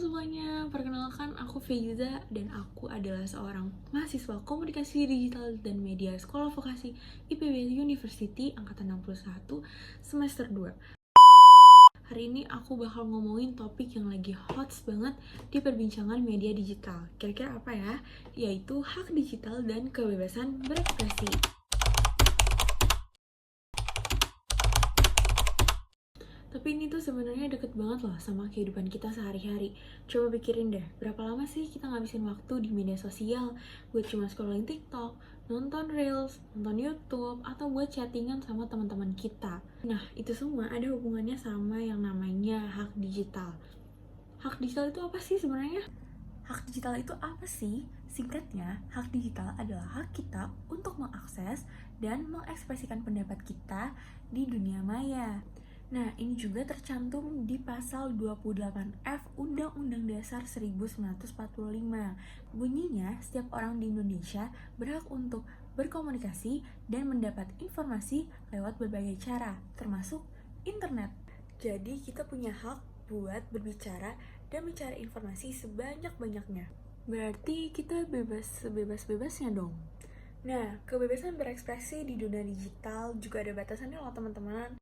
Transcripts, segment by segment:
semuanya, perkenalkan aku Feiza dan aku adalah seorang mahasiswa komunikasi digital dan media Sekolah Vokasi IPB University Angkatan 61 semester 2. Hari ini aku bakal ngomongin topik yang lagi hot banget di perbincangan media digital. Kira-kira apa ya? Yaitu hak digital dan kebebasan berekspresi. Tapi ini tuh sebenarnya deket banget loh sama kehidupan kita sehari-hari. Coba pikirin deh, berapa lama sih kita ngabisin waktu di media sosial buat cuma scrolling TikTok, nonton Reels, nonton YouTube, atau buat chattingan sama teman-teman kita. Nah, itu semua ada hubungannya sama yang namanya hak digital. Hak digital itu apa sih sebenarnya? Hak digital itu apa sih? Singkatnya, hak digital adalah hak kita untuk mengakses dan mengekspresikan pendapat kita di dunia maya. Nah, ini juga tercantum di pasal 28F Undang-Undang Dasar 1945. Bunyinya, setiap orang di Indonesia berhak untuk berkomunikasi dan mendapat informasi lewat berbagai cara, termasuk internet. Jadi, kita punya hak buat berbicara dan mencari informasi sebanyak-banyaknya. Berarti kita bebas sebebas-bebasnya dong. Nah, kebebasan berekspresi di dunia digital juga ada batasannya loh teman-teman.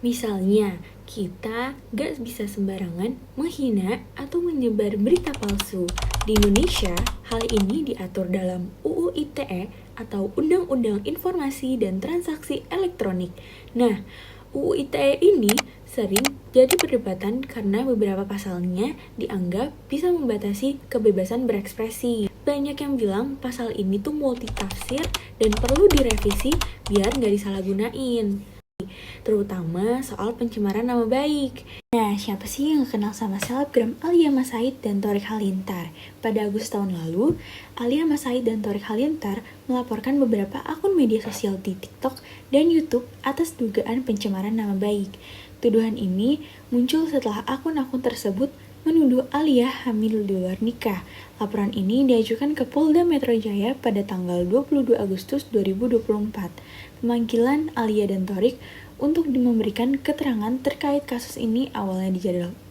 Misalnya, kita gak bisa sembarangan menghina atau menyebar berita palsu. Di Indonesia, hal ini diatur dalam UU ITE atau Undang-Undang Informasi dan Transaksi Elektronik. Nah, UU ITE ini sering jadi perdebatan karena beberapa pasalnya dianggap bisa membatasi kebebasan berekspresi. Banyak yang bilang pasal ini tuh multitafsir dan perlu direvisi biar nggak disalahgunain, terutama soal pencemaran nama baik. Nah, siapa sih yang kenal sama selebgram Alia Mas Said dan Thorik Halilintar? Pada Agustus tahun lalu, Alia Mas Said dan Thorik Halilintar melaporkan beberapa akun media sosial di TikTok dan YouTube atas dugaan pencemaran nama baik. Tuduhan ini muncul setelah akun-akun tersebut menuduh Alia hamil di luar nikah. Laporan ini diajukan ke Polda Metro Jaya pada tanggal 22 Agustus 2024. Pemanggilan Alia dan Thorik untuk memberikan keterangan terkait kasus ini awalnya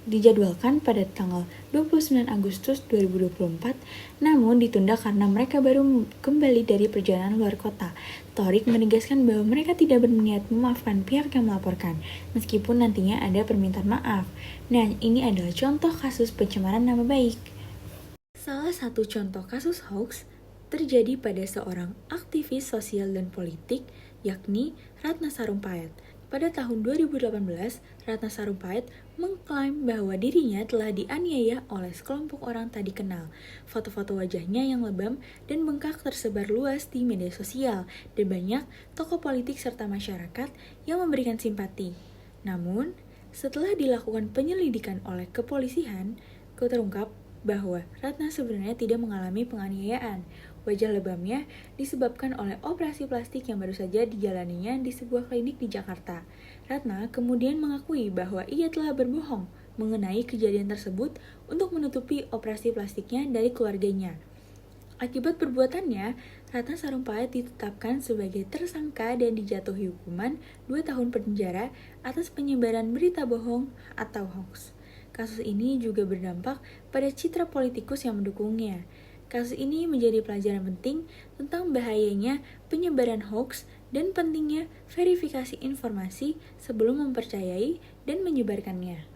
dijadwalkan pada tanggal 29 Agustus 2024, namun ditunda karena mereka baru kembali dari perjalanan luar kota. Thorik menegaskan bahwa mereka tidak berniat memaafkan pihak yang melaporkan, meskipun nantinya ada permintaan maaf. Nah, ini adalah contoh kasus pencemaran nama baik. Salah satu contoh kasus hoax terjadi pada seorang aktivis sosial dan politik, yakni Ratna Sarumpait. Pada tahun 2018, Ratna Sarumpait mengklaim bahwa dirinya telah dianiaya oleh sekelompok orang tak dikenal. Foto-foto wajahnya yang lebam dan bengkak tersebar luas di media sosial, dan banyak tokoh politik serta masyarakat yang memberikan simpati. Namun, setelah dilakukan penyelidikan oleh kepolisian, terungkap bahwa Ratna sebenarnya tidak mengalami penganiayaan. Wajah lebamnya disebabkan oleh operasi plastik yang baru saja dijalaninya di sebuah klinik di Jakarta. Ratna kemudian mengakui bahwa ia telah berbohong mengenai kejadian tersebut untuk menutupi operasi plastiknya dari keluarganya. Akibat perbuatannya, Ratna Sarumpait ditetapkan sebagai tersangka dan dijatuhi hukuman 2 tahun penjara atas penyebaran berita bohong atau hoax. Kasus ini juga berdampak pada citra politikus yang mendukungnya. Kasus ini menjadi pelajaran penting tentang bahayanya penyebaran hoax dan pentingnya verifikasi informasi sebelum mempercayai dan menyebarkannya.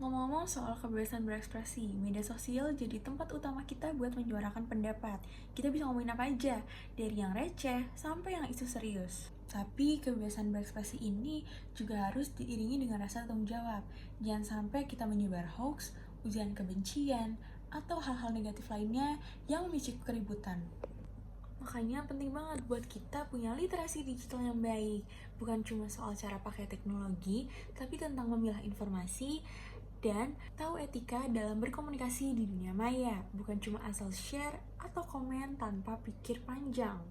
Ngomong-ngomong soal kebebasan berekspresi, media sosial jadi tempat utama kita buat menyuarakan pendapat. Kita bisa ngomongin apa aja, dari yang receh sampai yang isu serius. Tapi kebebasan berekspresi ini juga harus diiringi dengan rasa tanggung jawab. Jangan sampai kita menyebar hoax, ujaran kebencian, atau hal-hal negatif lainnya yang memicu keributan. Makanya penting banget buat kita punya literasi digital yang baik. Bukan cuma soal cara pakai teknologi, tapi tentang memilah informasi dan tahu etika dalam berkomunikasi di dunia maya. Bukan cuma asal share atau komen tanpa pikir panjang.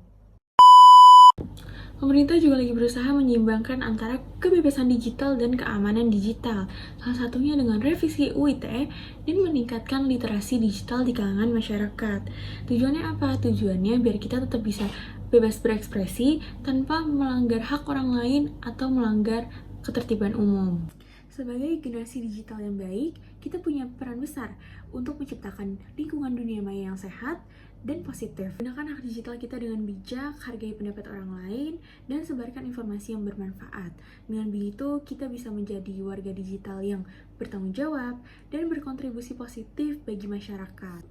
Pemerintah juga lagi berusaha menyeimbangkan antara kebebasan digital dan keamanan digital. Salah satunya dengan revisi UU ITE dan meningkatkan literasi digital di kalangan masyarakat. Tujuannya apa? Tujuannya biar kita tetap bisa bebas berekspresi tanpa melanggar hak orang lain atau melanggar ketertiban umum. Sebagai generasi digital yang baik, kita punya peran besar untuk menciptakan lingkungan dunia maya yang sehat dan positif. Gunakan hak digital kita dengan bijak, hargai pendapat orang lain, dan sebarkan informasi yang bermanfaat. Dengan begitu, kita bisa menjadi warga digital yang bertanggung jawab dan berkontribusi positif bagi masyarakat.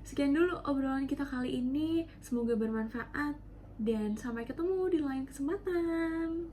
Sekian dulu obrolan kita kali ini, semoga bermanfaat, dan sampai ketemu di lain kesempatan.